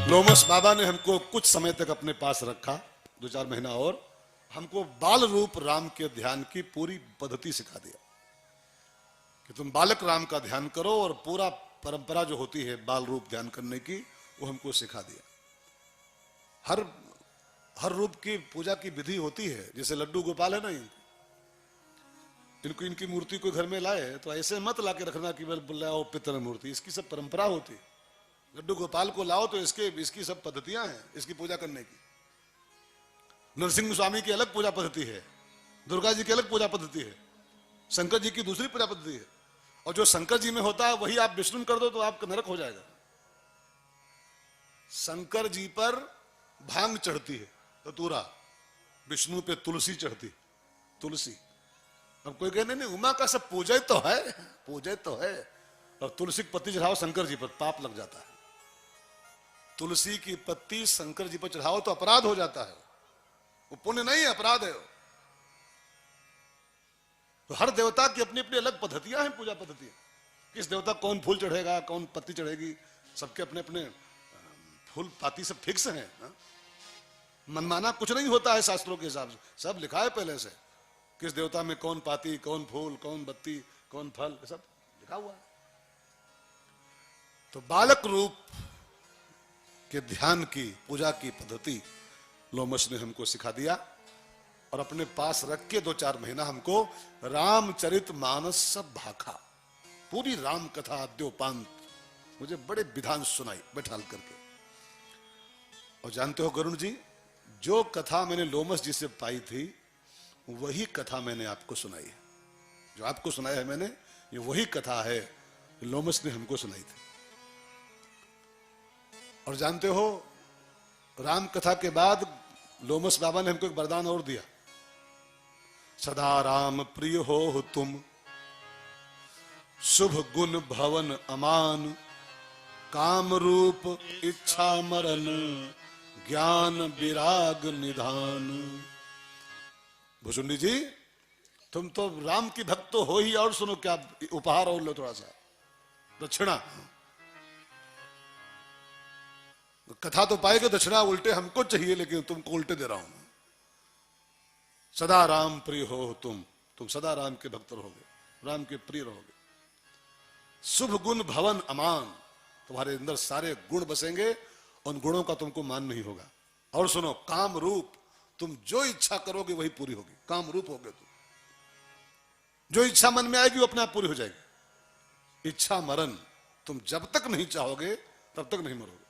लोमस बाबा ने हमको कुछ समय तक अपने पास रखा, 2-4 महीना, और हमको बाल रूप राम के ध्यान की पूरी पद्धति सिखा दिया कि तुम बालक राम का ध्यान करो, और पूरा परंपरा जो होती है बाल रूप ध्यान करने की वो हमको सिखा दिया। हर रूप की पूजा की विधि होती है। जैसे लड्डू गोपाल है ना, इनको इनकी मूर्ति को घर में लाए तो ऐसे मत लाके रखना कि बुलाओ पितर मूर्ति, इसकी सब परंपरा होती है। लड्डू गोपाल को लाओ तो इसकी सब पद्धतियां हैं इसकी पूजा करने की। नरसिंह स्वामी की अलग पूजा पद्धति है, दुर्गा जी की अलग पूजा पद्धति है, शंकर जी की दूसरी पूजा पद्धति है। और जो शंकर जी में होता है वही आप विष्णु कर दो तो आपका नरक हो जाएगा। शंकर जी पर भांग चढ़ती है धतूरा, विष्णु पे तुलसी चढ़ती, तुलसी। अब कोई कहने नहीं, उमा का सब पूजा तो है, पूजा तो है, और तुलसी की पत्ती चढ़ाओ शंकर जी पर पाप लग जाता है। तुलसी की पत्ती शंकर जी पर चढ़ाओ तो अपराध हो जाता है, वो पुण्य नहीं है, अपराध है। तो हर देवता की अपनी अपनी अलग पद्धतियां हैं, पूजा पद्धतियां। किस देवता कौन फूल चढ़ेगा, कौन पत्ती चढ़ेगी, सबके अपने अपने फूल पाती सब फिक्स हैं। मनमाना कुछ नहीं होता है शास्त्रों के हिसाब से, सब लिखा है पहले से, किस देवता में कौन पाती, कौन फूल, कौन बत्ती, कौन फल, सब लिखा हुआ है। तो बालक रूप के ध्यान की पूजा की पद्धति लोमश ने हमको सिखा दिया, और अपने पास रख के 2-4 महीना हमको रामचरित मानस सब भाखा, पूरी राम कथा अद्योपांत मुझे बड़े विधान सुनाई बैठाल करके। और जानते हो गरुण जी, जो कथा मैंने लोमस जी से पाई थी वही कथा मैंने आपको सुनाई है। जो आपको सुनाया है मैंने, ये वही कथा है लोमस ने हमको सुनाई थी। और जानते हो, राम कथा के बाद लोमस बाबा ने हमको एक वरदान और दिया, सदा राम प्रिय हो तुम, शुभ गुण भवन अमान, काम रूप इच्छा मरण, ज्ञान विराग निधान। भुसुंडी जी, तुम तो राम की भक्त तो हो ही, और सुनो क्या उपहार और लो, थोड़ा सा दक्षिणा। कथा तो पाएगा, दक्षिणा उल्टे हमको चाहिए, लेकिन तुमको उल्टे दे रहा हूं। सदा राम प्रिय हो तुम सदा राम के भक्त रहोगे, राम के प्रिय रहोगे। शुभ गुण भवन अमान, तुम्हारे अंदर सारे गुण बसेंगे, उन गुणों का तुमको मान नहीं होगा। और सुनो, काम रूप, तुम जो इच्छा करोगे वही पूरी होगी, काम रूप होगे तुम। जो इच्छा मन में आएगी वो अपने आप पूरी हो जाएगी। इच्छा मरण, तुम जब तक नहीं चाहोगे तब तक नहीं मरोगे।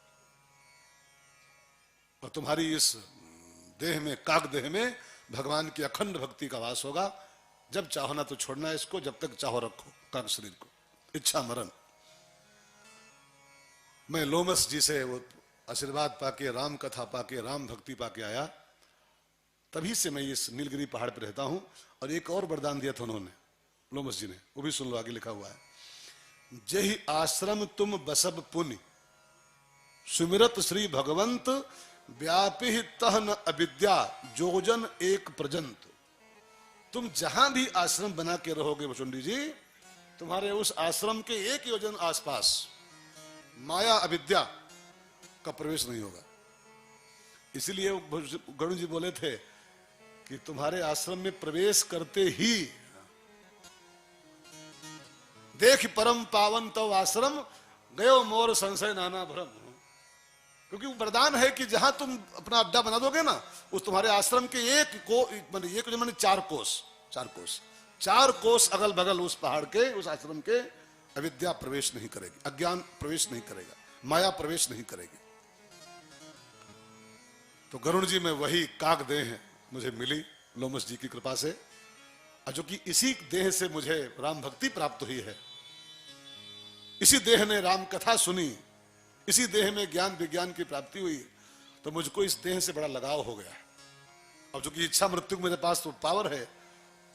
और तुम्हारी इस देह में, काक देह में भगवान की अखंड भक्ति का वास होगा। जब चाहो ना तो छोड़ना इसको, जब तक चाहो रखो काक शरीर को। इच्छा मरण। मैं लोमस जी से वो आशीर्वाद पाके, राम कथा पाके, राम भक्ति पाके आया, तभी से मैं इस नीलगिरी पहाड़ पर रहता हूं। और एक और वरदान दिया था उन्होंने, लोमस जी ने, वो भी सुन लो, आगे लिखा हुआ है, जहि आश्रम तुम बसब पुनि, सुमिरत श्री भगवंत, व्यापी तह न अविद्या, जोजन एक प्रजंत। तुम जहां भी आश्रम बना के रहोगे भुसुंडी जी, तुम्हारे उस आश्रम के 1 योजन आसपास माया अविद्या का प्रवेश नहीं होगा। इसीलिए गरुण जी बोले थे कि तुम्हारे आश्रम में प्रवेश करते ही देख परम पावन तव आश्रम, गयो मोर संशय नाना भ्रम। क्योंकि वो वरदान है कि जहां तुम अपना अड्डा बना दोगे ना, उस तुम्हारे आश्रम के एक 4 कोस अगल बगल उस पहाड़ के, उस आश्रम के अविद्या प्रवेश नहीं करेगी, अज्ञान प्रवेश नहीं करेगा, माया प्रवेश नहीं करेगी। तो गरुण जी में वही काक देह मुझे मिली लोमस जी की कृपा से, और जो कि इसी देह से मुझे राम भक्ति प्राप्त हुई है। इसी देह ने राम कथा सुनी, इसी देह में ज्ञान विज्ञान की प्राप्ति हुई। तो मुझको इस देह से बड़ा लगाव हो गया है। अब जो कि इच्छा मृत्यु मेरे पास तो पावर है,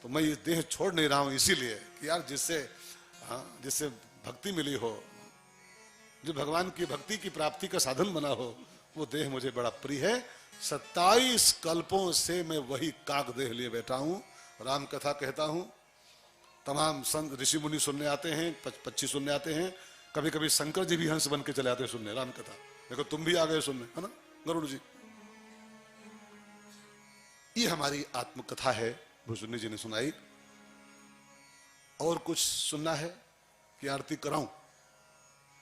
तो मैं ये देह छोड़ नहीं रहा हूं, इसीलिए कि यार जिससे भक्ति मिली हो, जो भगवान की भक्ति की प्राप्ति का साधन बना हो, वो देह मुझे बड़ा प्रिय है। 27 कल्पों से मैं वही काक देह लिए बैठा हूं, राम कथा कहता हूं। तमाम संत ऋषि मुनि सुनने आते हैं, पक्षी सुनने आते हैं, कभी कभी शंकर जी भी हंस बन के चले आते हैं सुनने राम कथा। देखो तुम भी आ गए सुनने, है ना गरुड़ जी। ये हमारी आत्मकथा है, भुजबल जी ने सुनाई। और कुछ सुनना है कि आरती कराऊं?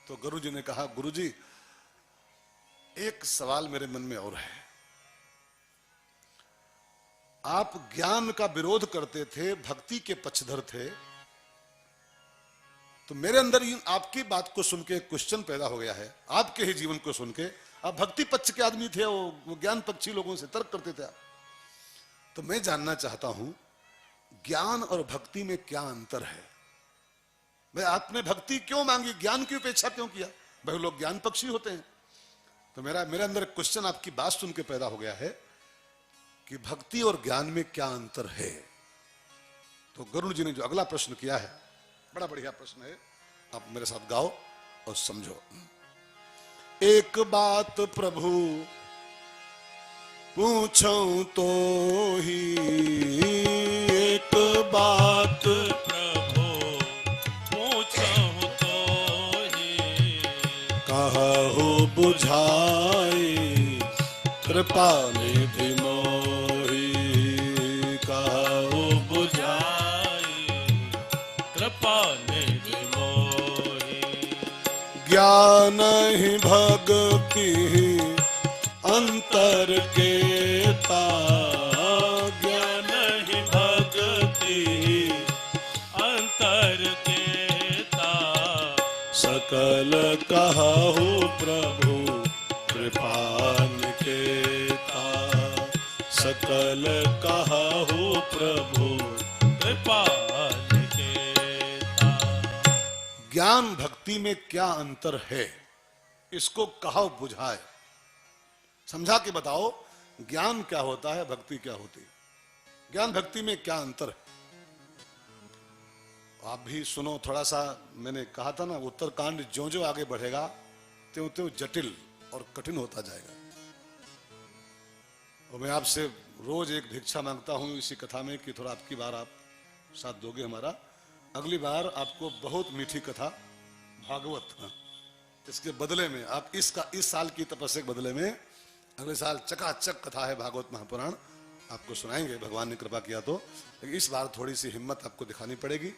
तो गुरु जी ने कहा, गुरु जी एक सवाल मेरे मन में और है। आप ज्ञान का विरोध करते थे, भक्ति के पक्षधर थे, तो मेरे अंदर आपकी बात को सुन के क्वेश्चन पैदा हो गया है। आपके ही जीवन को सुन के, आप भक्ति पक्ष के आदमी थे, वो ज्ञान पक्षी लोगों से तर्क करते थे आप। तो मैं जानना चाहता हूं ज्ञान और भक्ति में क्या अंतर है? भाई आपने भक्ति क्यों मांगी, ज्ञान की उपेक्षा क्यों किया? भाई लोग ज्ञान पक्षी होते हैं। तो मेरे अंदर क्वेश्चन आपकी बात सुन के पैदा हो गया है कि भक्ति और ज्ञान में क्या अंतर है। तो गरुड़ जी ने जो अगला प्रश्न किया है, बड़ा बढ़िया प्रश्न है, आप मेरे साथ गाओ और समझो। एक बात प्रभु पूछूं तो ही, एक बात प्रभु पूछूं तो ही, कहु बुझाई कृपा निधि मोहि, कहु बुझाई कृपा निधि मोहि। ज्ञान ही भक्ति अंतर केता, ज्ञान ही भक्ति अंतर केता, सकल कहु प्रभु कृपा निकेता, सकल कहु प्रभु कृपा निकेता। ज्ञान भक्ति में क्या अंतर है, इसको कहो बुझाए, समझा के बताओ। ज्ञान क्या होता है, भक्ति क्या होती है, ज्ञान भक्ति में क्या अंतर है? आप भी सुनो थोड़ा सा। मैंने कहा था ना, उत्तरकांड ज्यों ज्यों आगे बढ़ेगा त्यों त्यों जटिल और कठिन होता जाएगा। और मैं आपसे रोज एक भिक्षा मांगता हूं इसी कथा में कि थोड़ा आपकी बार आप साथ दोगे हमारा। अगली बार आपको बहुत मीठी कथा भागवत, इसके बदले में आप इस साल की तपस्या के बदले में अगले साल चकाचक कथा है भागवत महापुराण आपको सुनाएंगे, भगवान ने कृपा किया तो। लेकिन इस बार थोड़ी सी हिम्मत आपको दिखानी पड़ेगी,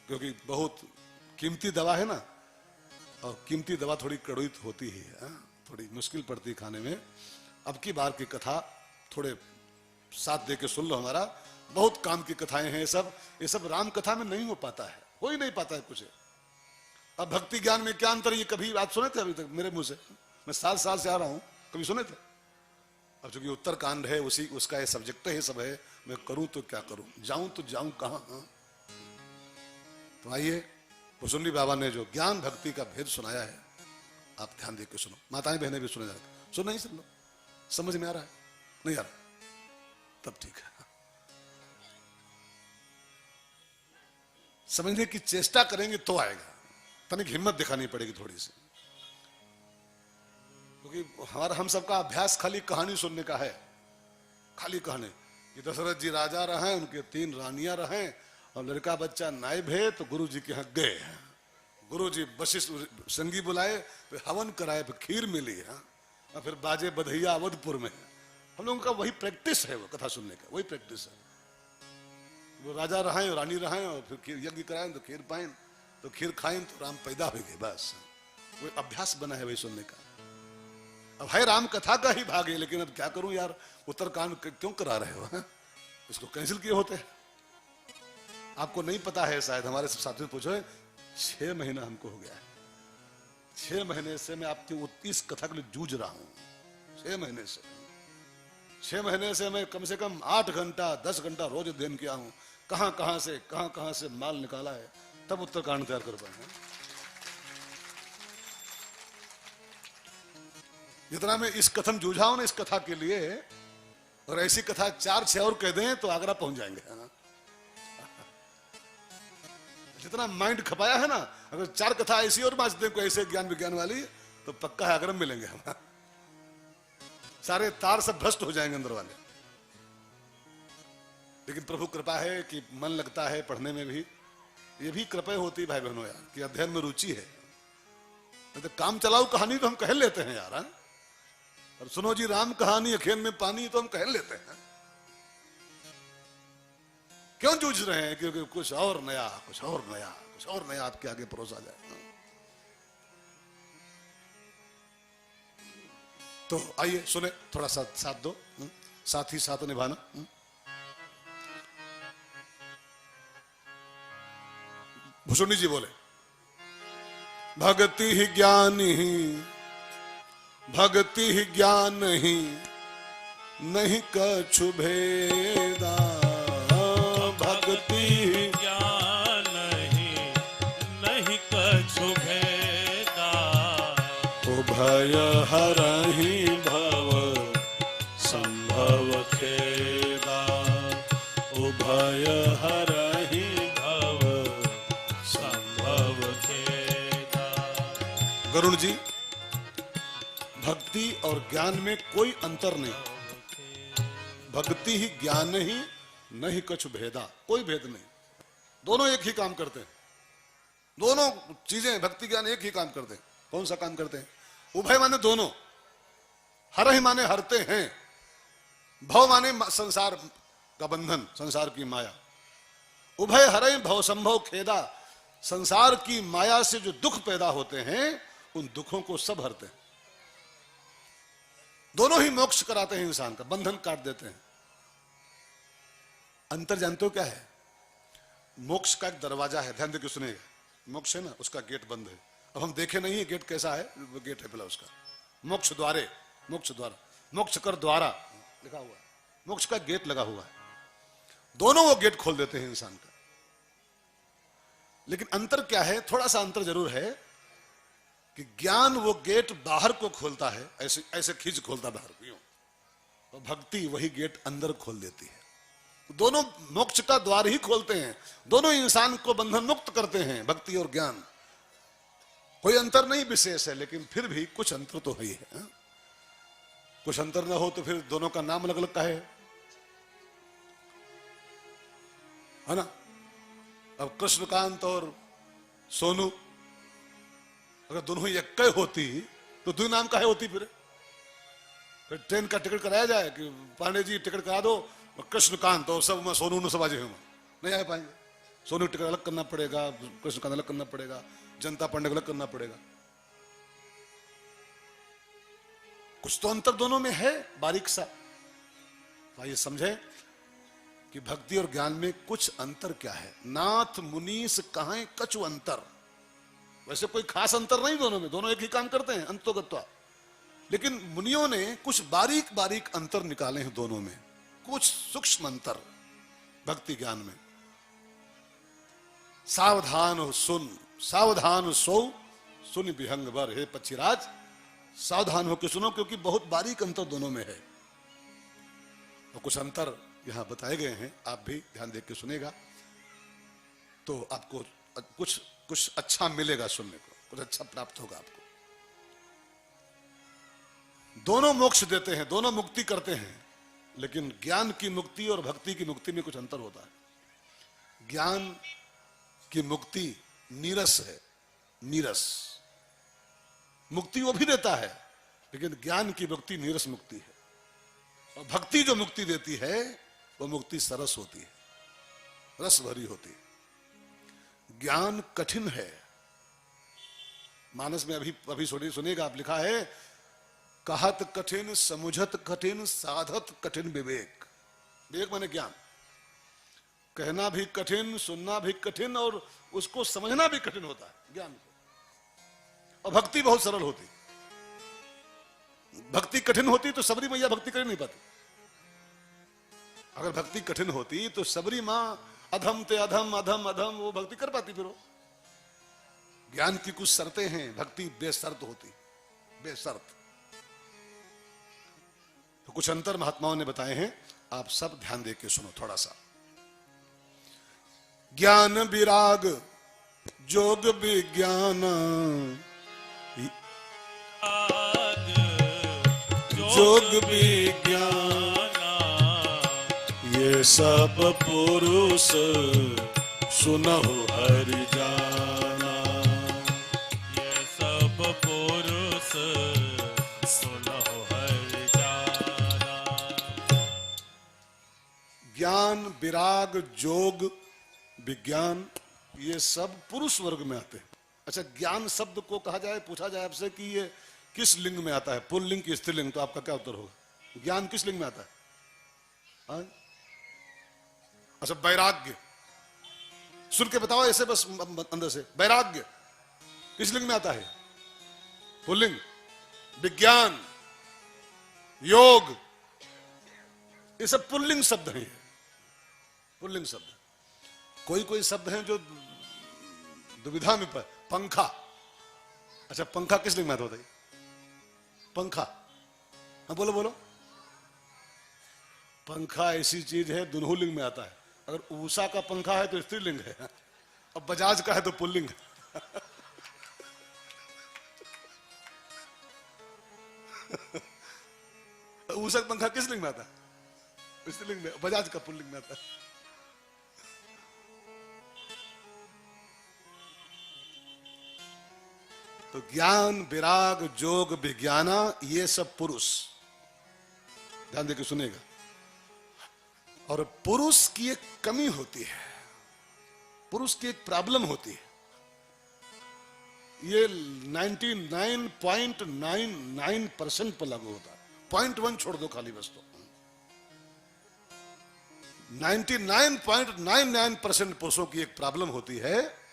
क्योंकि बहुत कीमती दवा है ना, और कीमती दवा थोड़ी कड़वी होती ही है, थोड़ी मुश्किल पड़ती है खाने में। अब की बार की कथा थोड़े साथ दे के सुन लो हमारा, बहुत काम की कथाएं हैं ये सब राम कथा में नहीं हो पाता है, हो ही नहीं पाता है कुछ। अब भक्ति ज्ञान में क्या अंतर, ये कभी आप सुने थे अभी तक मेरे मुंह से? मैं साल से आ रहा हूं, कभी सुने थे? अब चूंकि उत्तरकांड है, उसका ये सब्जेक्ट है, सब है, मैं करूं तो क्या करूं, जाऊं तो जाऊं कहां? तो आइए, भुजबल बाबा ने जो ज्ञान भक्ति का भेद सुनाया है, आप ध्यान देकर सुनो। माताएं बहनें भी सुने जाते, सुन नहीं सुन लो, समझ में आ रहा है? नहीं आ रहा? तब ठीक है। समझने की चेष्टा करेंगे तो आएगा, तनिक हिम्मत दिखानी पड़ेगी थोड़ी सी, क्योंकि हम सबका अभ्यास खाली कहानी सुनने का है, खाली कहानी। ये दशरथ जी राजा रहे, उनके 3 रानियां रहे, और लड़का बच्चा नायब है, तो गुरु जी के यहाँ गए। गुरु जी वशिष्ठ संगी बुलाए, फिर हवन कराए, फिर खीर मिली, और फिर बाजे बधैया अवधपुर में। हम लोगों का वही प्रैक्टिस है, वो कथा सुनने का वही प्रैक्टिस है। वो राजा रहे, रानी रहे, और फिर यज्ञ कराए तो खीर पाए, तो खीर खाए तो राम पैदा हो गए, बस वो अभ्यास बना है वही सुनने का। अब है राम कथा का ही भाग है, लेकिन अब क्या करूं यार, उत्तरकांड क्यों करा रहे हो? इसको कैंसिल किए होते। आपको नहीं पता है शायद, हमारे सब साथियों पूछो, 6 महीना हमको हो गया है। 6 महीने से मैं आपकी इस कथा के लिए जूझ रहा हूं। 6 महीने से 6 महीने से मैं कम से कम 8 घंटा 10 घंटा रोज अध्ययन किया हूं, कहां से माल निकाला है, तब उत्तरकांड तैयार कर पाए। जितना मैं इस कथन जूझा हूं ना, इस कथा के लिए, और ऐसी कथा 4-6 और कह दें तो आगरा पहुंच जाएंगे, है ना? जितना माइंड खपाया है ना, अगर 4 कथा ऐसी और बांच दें कोई ऐसे ज्ञान विज्ञान वाली, तो पक्का है आगरा मिलेंगे हम। सारे तार सब भ्रष्ट हो जाएंगे अंदर वाले। लेकिन प्रभु कृपा है कि मन लगता है पढ़ने में भी, ये भी कृपा होती है भाई बहनों यार, कि अध्ययन में रुचि है। तो काम चलाऊ कहानी तो हम कह लेते हैं यार, हाँ? और सुनो जी राम कहानी अखेन में पानी तो हम कह लेते हैं। क्यों जूझ रहे हैं? क्योंकि कुछ और नया, कुछ और नया, कुछ और नया आपके आगे परोसा जाए। तो आइए सुने, थोड़ा सा साथ दो, साथ ही साथ निभाना। भूषणी जी बोले, भक्ति ही ज्ञान ही, भक्ति ही ज्ञान ही, नहीं कछु भेदा। भक्ति ही ज्ञान ही, नहीं कछु भेदा। उभय हरहि भव संभव खेदा। उभय हरहि भव संभव खेदा। गरुड़ जी, भक्ति और ज्ञान में कोई अंतर नहीं। भक्ति ही ज्ञान ही, नहीं कछु भेदा, कोई भेद नहीं। दोनों एक ही काम करते हैं। दोनों चीजें भक्ति ज्ञान एक ही काम करते हैं। कौन सा काम करते हैं? उभय माने दोनों, हर ही माने हरते हैं, भव माने संसार का बंधन, संसार की माया। उभय हरे भव संभव खेदा, संसार की माया से जो दुख पैदा होते हैं उन दुखों को सब हरते हैं। दोनों ही मोक्ष कराते हैं, इंसान का बंधन काट देते हैं। अंतर जानते हो क्या है? मोक्ष का एक दरवाजा है, ध्यान देकर सुनिएगा। मोक्ष है ना, उसका गेट बंद है। अब हम देखे नहीं है गेट कैसा है, वो गेट है पहला उसका। मोक्ष द्वारे, मोक्ष द्वारा, मोक्ष कर द्वारा लिखा हुआ है, मोक्ष का गेट लगा हुआ है। दोनों वो गेट खोल देते हैं इंसान का। लेकिन अंतर क्या है? थोड़ा सा अंतर जरूर है कि ज्ञान वो गेट बाहर को खोलता है, ऐसे ऐसे खींच खोलता बाहर को, और भक्ति वही गेट अंदर खोल देती है। दोनों मोक्ष का द्वार ही खोलते हैं, दोनों इंसान को बंधन मुक्त करते हैं, भक्ति और ज्ञान। कोई अंतर नहीं विशेष है, लेकिन फिर भी कुछ अंतर तो ही है। कुछ अंतर ना हो तो फिर दोनों का नाम अलग अलग का है ना। अब कृष्णकांत और सोनू अगर दोनों ही एक होती तो दो नाम का है होती। फिर ट्रेन का टिकट कराया जाए कि पांडे जी टिकट करा दो, कृष्णकांत और सब में सोनू सब आजे हम नहीं आ पाएंगे। सोनू टिकट अलग करना पड़ेगा, कृष्णकांत अलग करना पड़ेगा, जनता पांडे अलग करना पड़ेगा। कुछ तो अंतर दोनों में है, बारीक सा। आइए समझे कि भक्ति और ज्ञान में कुछ अंतर क्या है। नाथ मुनीस कहां कछु अंतर, वैसे कोई खास अंतर नहीं दोनों में, दोनों एक ही काम करते हैं अंतोगत्वा। लेकिन मुनियों ने कुछ बारीक बारीक अंतर निकाले हैं दोनों में, कुछ सूक्ष्म अंतर भक्ति ज्ञान में। सावधान हो सुन, सावधान सो सुन विहंग वर, हे पक्षीराज सावधान होकर सुनो, क्योंकि बहुत बारीक अंतर दोनों में है। और कुछ अंतर यहां बताए गए हैं, आप भी ध्यान देकर के सुनेगा तो आपको कुछ कुछ अच्छा मिलेगा सुनने को, कुछ अच्छा प्राप्त होगा आपको। दोनों मोक्ष देते हैं, दोनों मुक्ति करते हैं, लेकिन ज्ञान की मुक्ति और भक्ति की मुक्ति में कुछ अंतर होता है। ज्ञान की मुक्ति नीरस है, नीरस मुक्ति वो भी देता है, लेकिन ज्ञान की मुक्ति नीरस मुक्ति है। और भक्ति जो मुक्ति देती है वो मुक्ति सरस होती है, रस भरी होती है। ज्ञान कठिन है। मानस में अभी सुनिएगा, आप लिखा है कहत कठिन, समुझत कठिन, साधत कठिन विवेक। विवेक माने ज्ञान। कहना भी कठिन, सुनना भी कठिन, और उसको समझना भी कठिन होता है ज्ञान को। और भक्ति बहुत सरल होती। भक्ति कठिन होती तो सबरी मैया भक्ति कर नहीं पाती। अगर भक्ति कठिन होती तो सबरी मां अधम ते अधम अधम अधम वो भक्ति कर पाती। फिर वो ज्ञान की कुछ शर्तें हैं, भक्ति बेशर्त होती, बेशर्त। तो कुछ अंतर महात्माओं ने बताए हैं, आप सब ध्यान दे के सुनो थोड़ा सा। ज्ञान विराग जोग विज्ञान, जोग विज्ञान, ये सब पुरुष सुनहु हरि जाना। ये सब ज्ञान, विराग, जोग, विज्ञान, ये सब पुरुष वर्ग में आते हैं। अच्छा, ज्ञान शब्द को कहा जाए, पूछा जाए आपसे कि ये किस लिंग में आता है, पुल्लिंग की स्त्रीलिंग, तो आपका क्या उत्तर होगा? ज्ञान किस लिंग में आता है? हाँ? अच्छा, वैराग्य, सुन के बताओ ऐसे बस अंदर से, वैराग्य किस लिंग में आता है? पुल्लिंग। विज्ञान, योग, ये सब पुल्लिंग शब्द हैं, पुल्लिंग शब्द। कोई कोई शब्द हैं जो दुविधा में पंखा। अच्छा, पंखा किस लिंग में आता है? पंखा, हाँ बोलो बोलो। पंखा ऐसी चीज है दोनों लिंग में आता है। अगर उषा का पंखा है तो स्त्रीलिंग है, अब बजाज का है तो पुल्लिंग है। उषा का पंखा किस लिंग में आता है? स्त्रीलिंग में। बजाज का पुल्लिंग में आता है। तो ज्ञान, विराग, जोग, विज्ञाना, ये सब पुरुष, ध्यान देकर सुनेगा। और पुरुष की एक कमी होती है, पुरुष की एक प्रॉब्लम होती है। ये 99.99% पर लागू होता है, 0.1 छोड़ दो खाली बस। तो 99.99% पुरुषों की एक प्रॉब्लम होती है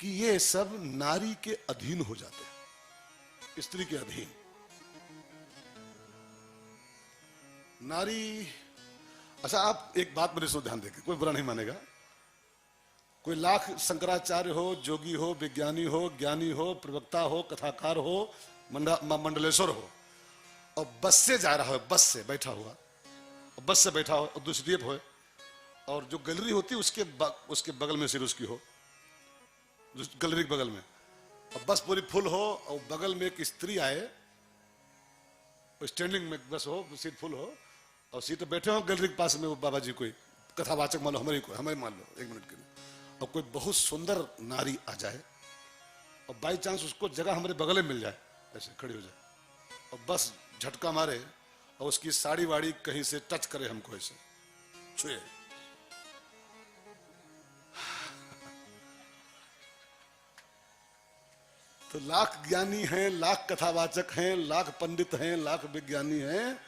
कि ये सब नारी के अधीन हो जाते हैं, स्त्री के अधीन। नारी, अच्छा आप एक बात मेरे से ध्यान देंगे, कोई बुरा नहीं मानेगा। कोई लाख शंकराचार्य हो, जोगी हो, विज्ञानी हो, ज्ञानी हो, प्रवक्ता हो, कथाकार हो, मंडलेश्वर हो, और बस से जा रहा है, बस से बैठा हुआ, बस से बैठा हो और दूसरी हो, और जो गैलरी होती है उसके बगल में सिर उसकी हो, गैलरी के बगल में, और बस पूरी फुल हो, और बगल में एक स्त्री आए, स्टैंडिंग में बस हो, सीट फुल हो, और सीट बैठे हो गैलरी के पास में, वो बाबा जी कोई कथावाचक मान लो, हमें मान लो 1 मिनट के लिए, और कोई बहुत सुंदर नारी आ जाए और बाई चांस उसको जगह हमारे बगल में मिल जाए, ऐसे खड़ी हो जाए, और बस झटका मारे और उसकी साड़ी वाड़ी कहीं से टच करे हमको, ऐसे छुए, तो लाख ज्ञानी हैं, लाख कथावाचक हैं, लाख पंडित हैं, लाख विज्ञानी हैं,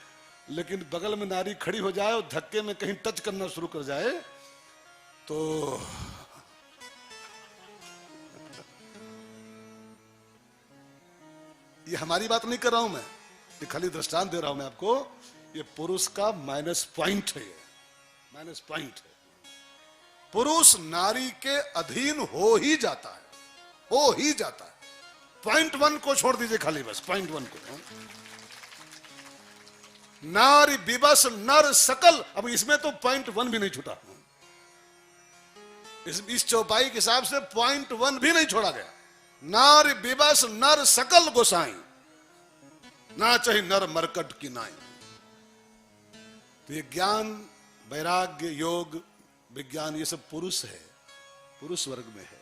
लेकिन बगल में नारी खड़ी हो जाए और धक्के में कहीं टच करना शुरू कर जाए तो ये हमारी बात नहीं कर रहा हूं मैं, ये खाली दृष्टांत दे रहा हूं मैं आपको। ये पुरुष का माइनस पॉइंट है, ये माइनस पॉइंट है। पुरुष नारी के अधीन हो ही जाता है, हो ही जाता है। 0.1 को छोड़ दीजिए खाली बस, 0.1 को। नारी विवश नर सकल, अब इसमें तो 0.1 भी नहीं छूटा, इस चौपाई के हिसाब से 0.1 भी नहीं छोड़ा गया। नारी विवश नर सकल गोसाई, ना चाहे नर मरकट की नाई। तो ये ज्ञान, वैराग्य, योग, विज्ञान, ये सब पुरुष है, पुरुष वर्ग में है।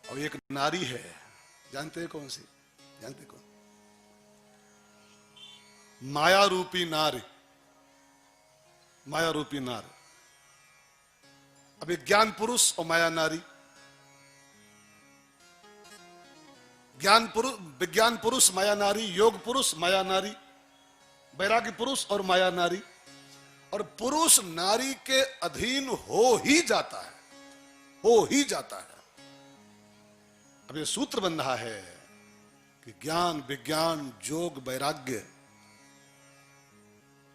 और एक नारी है, जानते हैं कौन सी? जानते कौन? माया रूपी नारी, माया रूपी नारी। अब एक ज्ञान पुरुष और माया नारी, ज्ञान पुरुष, विज्ञान पुरुष, माया नारी, योग पुरुष, माया नारी, वैराग्य पुरुष और माया नारी। और पुरुष नारी के अधीन हो ही जाता है, हो ही जाता है। अब ये सूत्र बन रहा है कि ज्ञान, विज्ञान, योग, वैराग्य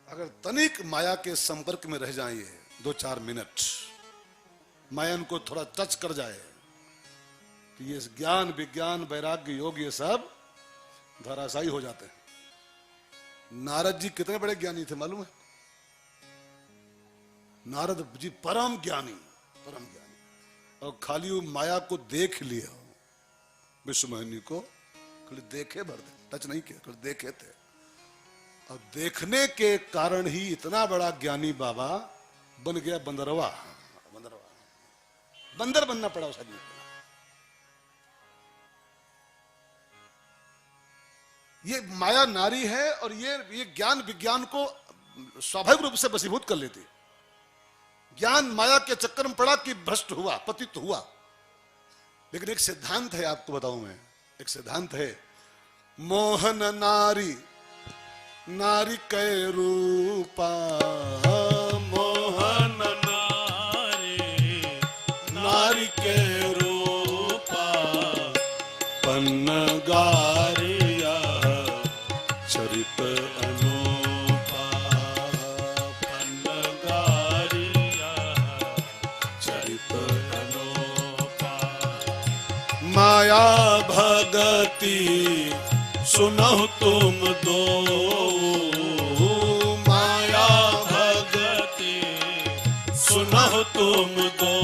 अगर तनिक माया के संपर्क में रह जाए 2-4 मिनट, माया को थोड़ा टच कर जाए, तो ये ज्ञान, विज्ञान, वैराग्य, योग, ये सब धराशायी हो जाते हैं। नारद जी कितने बड़े ज्ञानी थे मालूम है? नारद जी परम ज्ञानी, परम ज्ञानी। और खाली वो माया को देख लिया, विश्वमोहिनी को खाली देखे भर दे, टच नहीं किया, खाली देखे थे। और देखने के कारण ही इतना बड़ा ज्ञानी बाबा बन गया बंदरवा, बंदरवा, बंदर बनना पड़ा उस आदमी को। ये माया नारी है और ये ज्ञान विज्ञान को स्वाभाविक रूप से वशीभूत कर लेती। ज्ञान माया के चक्कर में पड़ा कि भ्रष्ट हुआ, पतित हुआ। लेकिन एक सिद्धांत है, आपको बताऊं मैं, एक सिद्धांत है, मोहन नारी नारी कै रूपा, मोहन नारी नारी के रूपा, पन्नगारिया चरित अनूपा, पन्नगारिया चरित अनूपा। माया भगति सुनहु तुम दो, माया भगति सुनहु तुम दो,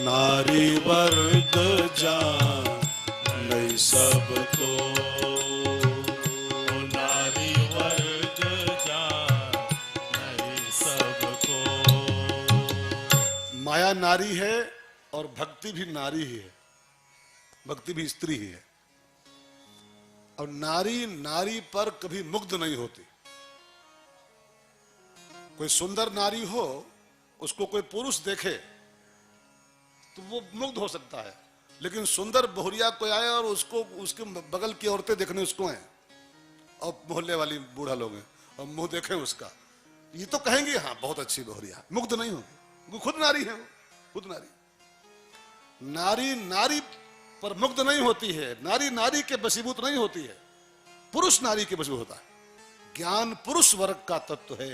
नारी वर्ग जान सबको, नारी वर्ग जान सबको। माया नारी है और भक्ति भी नारी ही है, भक्ति भी स्त्री ही है। और नारी नारी पर कभी मुग्ध नहीं होती। कोई सुंदर नारी हो, उसको कोई पुरुष देखे तो वो मुग्ध हो सकता है, लेकिन सुंदर बहुरिया कोई आए और उसको, उसके बगल की औरतें देखने उसको हैं, और मोहल्ले वाली बूढ़ा लोग हैं, और मुंह देखे उसका, ये तो कहेंगे हाँ बहुत अच्छी बहुरिया, मुग्ध नहीं होगी। वो खुद नारी है, खुद नारी। नारी नारी पर मुग्ध नहीं होती है, नारी नारी के वशीभूत नहीं होती है, पुरुष नारी के वशीभूत होता है। ज्ञान पुरुष वर्ग का तत्व है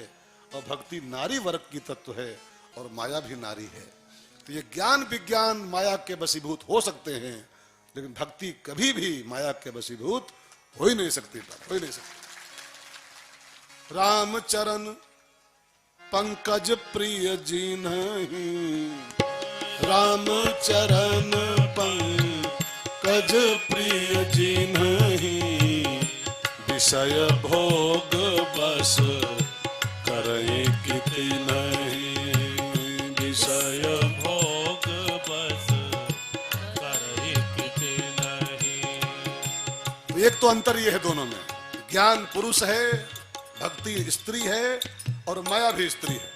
और भक्ति नारी वर्ग की तत्व है, और माया भी नारी है। तो ये ज्ञान विज्ञान माया के वशीभूत हो सकते हैं, लेकिन भक्ति कभी भी माया के वशीभूत हो ही नहीं सकती, हो ही नहीं सकती। रामचरण पंकज प्रिय जिन्हीं, रामचरण पंकज प्रिय जिन्हीं, विषय भोग बस करे किति नहीं, विषय भोग बस करे किति नहीं। एक तो अंतर ये है दोनों में, ज्ञान पुरुष है, भक्ति स्त्री है, और माया भी स्त्री है।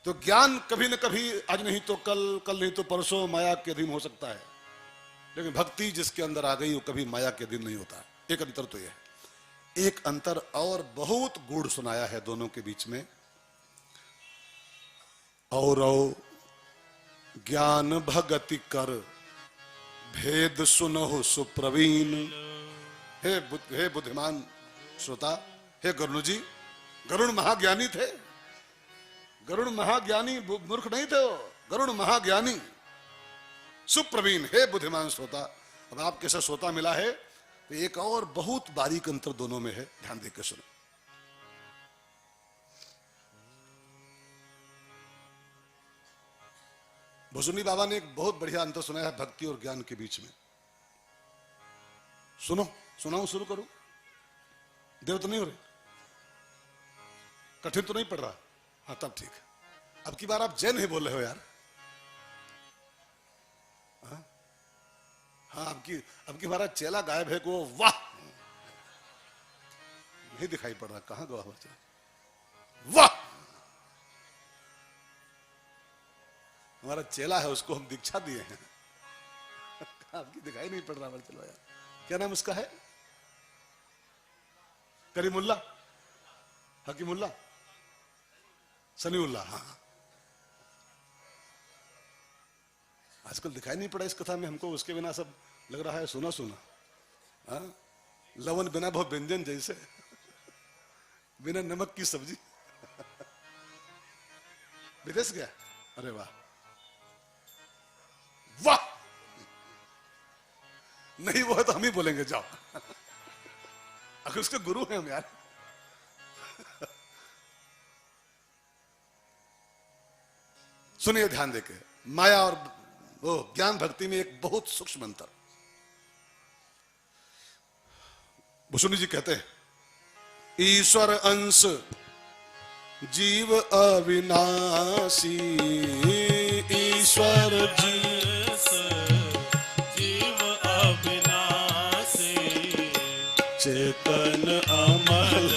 तो ज्ञान कभी न कभी, आज नहीं तो कल, कल नहीं तो परसों माया के अधीन हो सकता है, लेकिन भक्ति जिसके अंदर आ गई वो कभी माया के अधीन नहीं होता। एक अंतर तो यह है। एक अंतर और बहुत गूढ़ सुनाया है दोनों के बीच में। और ज्ञान भगति कर भेद सुनहु सुप्रवीण। हे बुद्धिमान श्रोता, हे गरुण जी, गरुण महाज्ञानी थे, गरुण महाज्ञानी, मूर्ख नहीं थे वो, गरुण महाज्ञानी सुप्रवीण। हे बुद्धिमान श्रोता, अब आपके साथ श्रोता मिला है तो एक और बहुत बारीक अंतर दोनों में है, ध्यान देकर सुनो। भुजुनी बाबा ने एक बहुत बढ़िया अंतर सुनाया है भक्ति और ज्ञान के बीच में। सुनो, सुनाऊं, शुरू करूं? देव तो नहीं हो रहे, कठिन तो नहीं पड़ रहा? हाँ तब ठीक है। अब की बार आप जैन ही बोल रहे हो यार। हाँ, अब की बार चेला गायब है को, वाह नहीं दिखाई पड़ रहा, कहां गवा हुआ चेला? वाह, हमारा चेला है, उसको हम दीक्षा दिए हैं। आपकी दिखाई नहीं पड़ रहा हमारा चेला यार। क्या नाम उसका है? करीमुल्ला, हकीमुल्ला, सनीउल्ला। हाँ, आजकल दिखाई नहीं पड़ा इस कथा में हमको, उसके बिना सब लग रहा है सुना सुना। हाँ, लवण बिना बहुत व्यंजन जैसे, बिना नमक की सब्जी। विदेश गया? अरे वाह वाह, नहीं वो है तो हम ही बोलेंगे जाओ। अगर उसके गुरु हैं हम यार। सुनिए ध्यान देके, माया और वो ज्ञान भक्ति में एक बहुत सूक्ष्म अंतर। भुषुनी जी कहते हैं, ईश्वर अंश जीव अविनाशी, ईश्वर जीव अविनाशी, चेतन अमल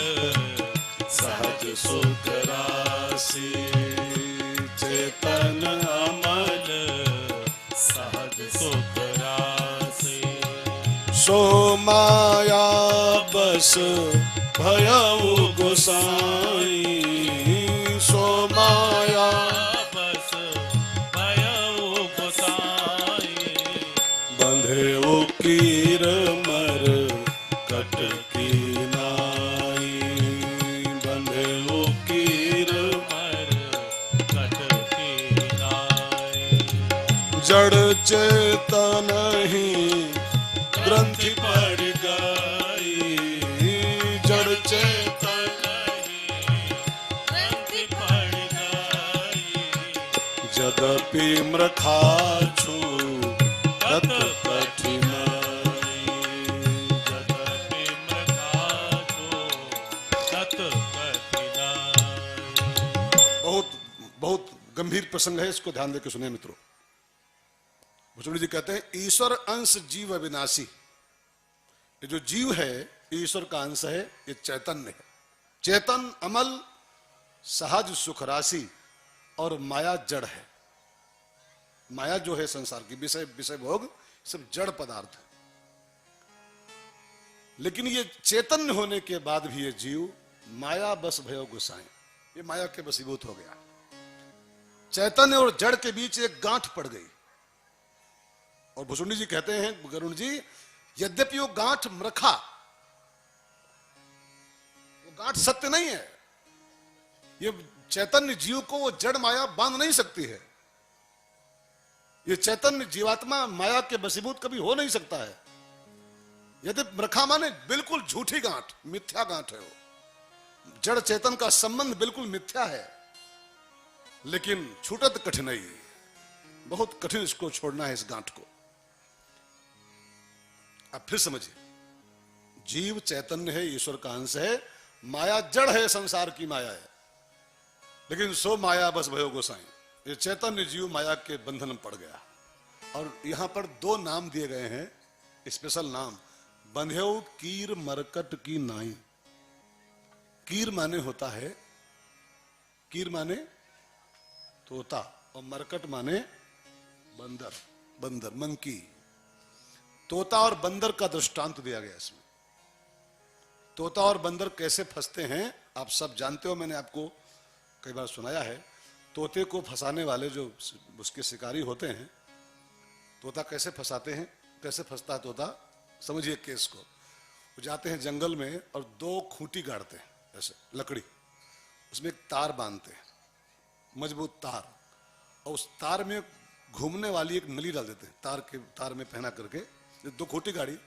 सुख राशि चेतन अमल सहज सुख राशि सो माया बस भयउ गोसाई सो माया बस भयउ गोसाई बंधे कीर मर कट की नाई बंधे कीर मर कट की नाई जड़ चेतन ही ग्रंथि पड़ गई जड़ चेतन ही ग्रंथि पड़ गई जदपि मृखाछु तत कठिनाई जदपि मृगातो तत कठिनाई। बहुत बहुत गंभीर प्रसंग है, इसको ध्यान देकर सुने मित्रों। भुजबल जी कहते हैं ईश्वर अंश जीव अविनाशी। ये जो जीव है ये ईश्वर का अंश है, ये चैतन्य है। चेतन अमल सहज सुख राशि और माया जड़ है। माया जो है संसार की विषय विषय भोग सब जड़ पदार्थ है। लेकिन ये चैतन्य होने के बाद भी ये जीव माया बस भयो गुसाए, ये माया के बसीभूत हो गया। चैतन्य और जड़ के बीच एक गांठ पड़ गई। और भुसुंडी जी कहते हैं, गरुण जी, यद्यपि वो गांठ मृखा, वो गांठ सत्य नहीं है। ये चैतन्य जीव को वो जड़ माया बांध नहीं सकती है। ये चैतन्य जीवात्मा माया के बसीभूत कभी हो नहीं सकता है। यदि मृखा माने बिल्कुल झूठी गांठ, मिथ्या गांठ है वो। जड़ चेतन का संबंध बिल्कुल मिथ्या है। लेकिन छूटत कठिनाई, बहुत कठिन इसको छोड़ना है, इस गांठ को। अब फिर समझिए, जीव चैतन्य है, ईश्वर का अंश है, माया जड़ है, संसार की माया है। लेकिन सो माया बस भयो गोसाई, ये चैतन्य जीव माया के बंधन में पड़ गया। और यहां पर दो नाम दिए गए हैं, स्पेशल नाम, बंधेउ कीर मरकट की नाई। कीर माने होता है, कीर माने तोता, और मरकट माने बंदर, बंदर मंकी। तोता और बंदर का दृष्टांत दिया गया इसमें। तोता और बंदर कैसे फंसते हैं आप सब जानते हो, मैंने आपको कई बार सुनाया है। तोते को फंसाने वाले जो उसके शिकारी होते हैं, तोता कैसे फंसाते हैं, कैसे फंसता है तोता, समझिए केस को। वो जाते हैं जंगल में और दो खूंटी गाड़ते हैं, ऐसे लकड़ी, उसमें एक तार बांधते हैं, मजबूत तार, और उस तार में घूमने वाली एक नली डाल देते हैं। तार में पहना करके, दो खूंटी गाड़ी,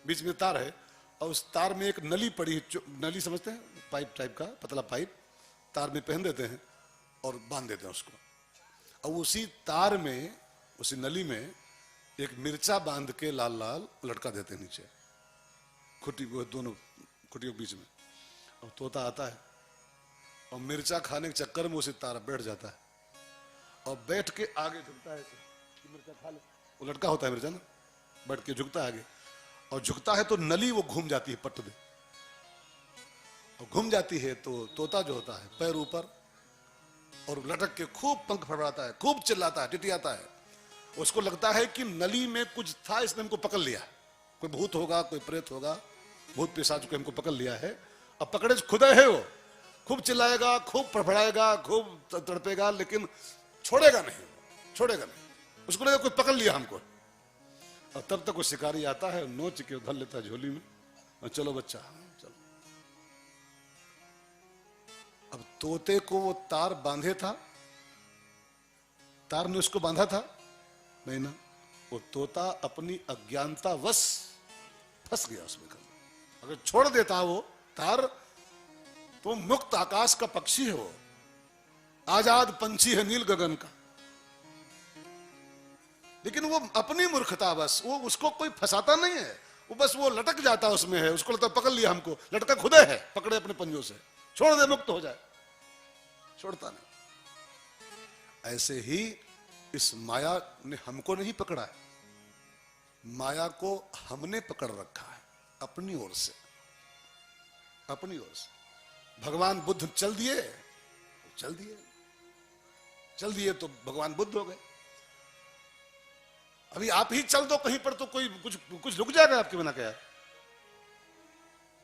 बीच में तार है, और उस तार में एक नली पड़ी है, नली समझते हैं, पाइप टाइप का पतला पाइप, तार में पहन देते हैं और बांध देते हैं उसको। और उसी तार में, उसी नली में एक मिर्चा बांध के लाल लाल लटका देते हैं नीचे, खुटी, वो दोनों खुटियों के बीच में। और तोता आता है और मिर्चा खाने के चक्कर में उसी तार बैठ जाता है, और बैठ के आगे झुकता है, मिर्चा खा ले, वो लटका होता है मिर्चा ना, बैठ के झुकता है आगे, और झुकता है तो नली वो घूम जाती है पट में, और घूम जाती है तो तोता जो होता है पैर ऊपर और लटक के खूब पंख फड़फड़ाता है, खूब चिल्लाता है, टिटियाता है। उसको लगता है कि नली में कुछ था, इसने हमको पकड़ लिया, कोई भूत होगा, कोई प्रेत होगा, भूत पिशाच को हमको पकड़ लिया है। अब पकड़े खुदा है, वो खूब चिल्लाएगा, खूब फड़फड़ाएगा, खूब तड़पेगा, लेकिन छोड़ेगा नहीं, छोड़ेगा नहीं। उसको लगेगा कोई पकड़ लिया हमको। और तब तक वो शिकारी आता है, नोच के धर लेता है झोली में, और चलो बच्चा चलो। अब तोते को वो तार बांधे था, तार ने उसको बांधा था नहीं ना, वो तोता अपनी अज्ञानता वश फंस गया उसमें। अगर छोड़ देता वो तार तो मुक्त आकाश का पक्षी है, वो आजाद पंछी है नील गगन का। लेकिन वो अपनी मूर्खता बस, वो उसको कोई फंसाता नहीं है, वो बस वो लटक जाता उसमें है, उसको लगता पकड़ लिया हमको, लटका खुदा है, पकड़े अपने पंजों से, छोड़ दे मुक्त हो जाए, छोड़ता नहीं। ऐसे ही इस माया ने हमको नहीं पकड़ा है, माया को हमने पकड़ रखा है अपनी ओर से, अपनी ओर से। भगवान बुद्ध चल दिए तो भगवान बुद्ध हो गए। अभी आप ही चल दो कहीं पर तो कोई कुछ रुक जाएगा आपके बिना क्या?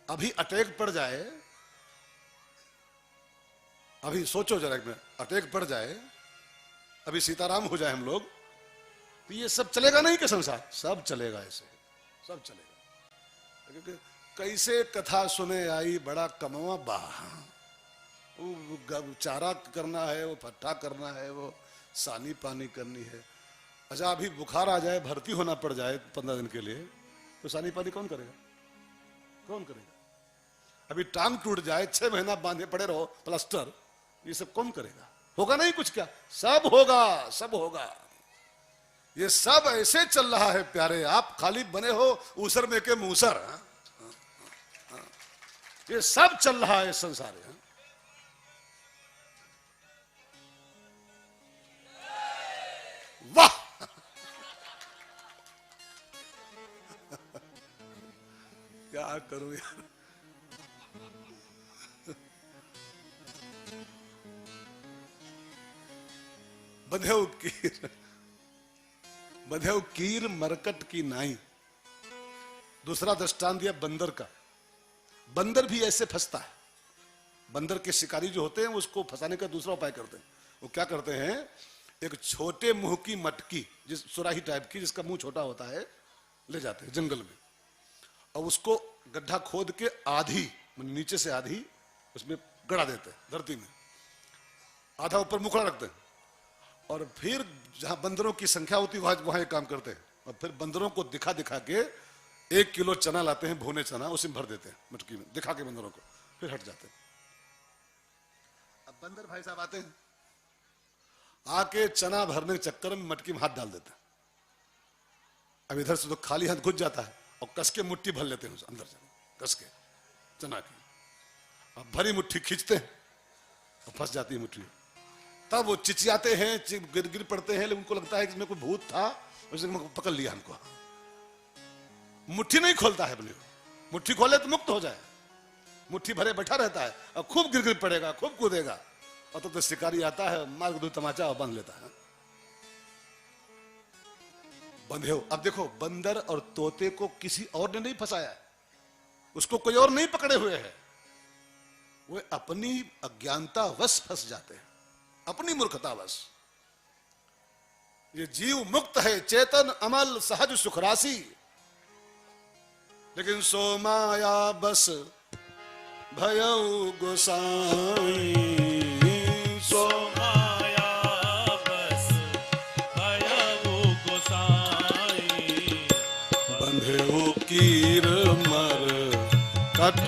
अभी अटैक पड़ जाए, अभी सोचो जरा में अटैक पड़ जाए, अभी सीताराम हो जाए हम लोग, तो ये सब चलेगा नहीं कि संसार? सब चलेगा, ऐसे सब चलेगा। क्योंकि कैसे कथा सुने आई बड़ा कमवा बाह, वो चारा करना है, वो फट्टा करना है, वो सानी पानी करनी है। अच्छा अभी बुखार आ जाए, भर्ती होना पड़ जाए 15 दिन के लिए, तो सानी पानी कौन करेगा? कौन करेगा? अभी टांग टूट जाए, 6 महीना बांधे पड़े रहो प्लास्टर, ये सब कौन करेगा? होगा नहीं कुछ क्या? सब होगा, सब होगा। ये सब ऐसे चल रहा है प्यारे, आप खाली बने हो ऊसर में के मूसर। ये सब चल रहा है संसार में। वाह क्या करूं यार, बंधेव कीर मरकट की नाई। दूसरा दृष्टांत दिया बंदर का। बंदर भी ऐसे फंसता है। बंदर के शिकारी जो होते हैं उसको फंसाने का दूसरा उपाय करते हैं। वो क्या करते हैं, एक छोटे मुंह की मटकी, जिस सुराही टाइप की जिसका मुंह छोटा होता है, ले जाते हैं जंगल में और उसको गड्ढा खोद के आधी नीचे से आधी उसमें गड़ा देते हैं धरती में, आधा ऊपर मुखड़ा रखते हैं और फिर जहां बंदरों की संख्या होती है वहां एक काम करते हैं और फिर बंदरों को दिखा दिखा के 1 किलो चना लाते हैं, भुने चना, उसी में भर देते हैं मटकी में, दिखा के बंदरों को, फिर हट जाते हैं। अब बंदर भाई साहब आते हैं, आके चना भरने के चक्कर में मटकी में हाथ डाल देते हैं। अब इधर से तो खाली हाथ घुस जाता है और कस के मुट्ठी भर लेते हैं अंदर से, कस के चना की। अब भरी मुट्ठी खींचते हैं और फंस जाती है मुट्ठी। तब वो चिचियाते हैं, गिर पड़ते हैं, लेकिन उनको लगता है कि इसमें कोई भूत था, उसने पकड़ लिया हमको। मुट्ठी नहीं खोलता है अपने, मुट्ठी खोले तो मुक्त हो जाए। मुट्ठी भरे बैठा रहता है और खूब गिर पड़ेगा, खूब कूदेगा और तो शिकारी आता है, मार दो तमाचा और बांध लेता है। बंधे हो। अब देखो बंदर और तोते को किसी और ने नहीं फंसाया है, उसको कोई और नहीं पकड़े हुए है, वो अपनी अज्ञानता वश फंस जाते हैं, अपनी मूर्खता वश। ये जीव मुक्त है, चेतन अमल सहज सुख राशि, लेकिन सो माया बस भयउ गोसाई। सो माया बस भयउ गोसाई। बंधे कीर मर कट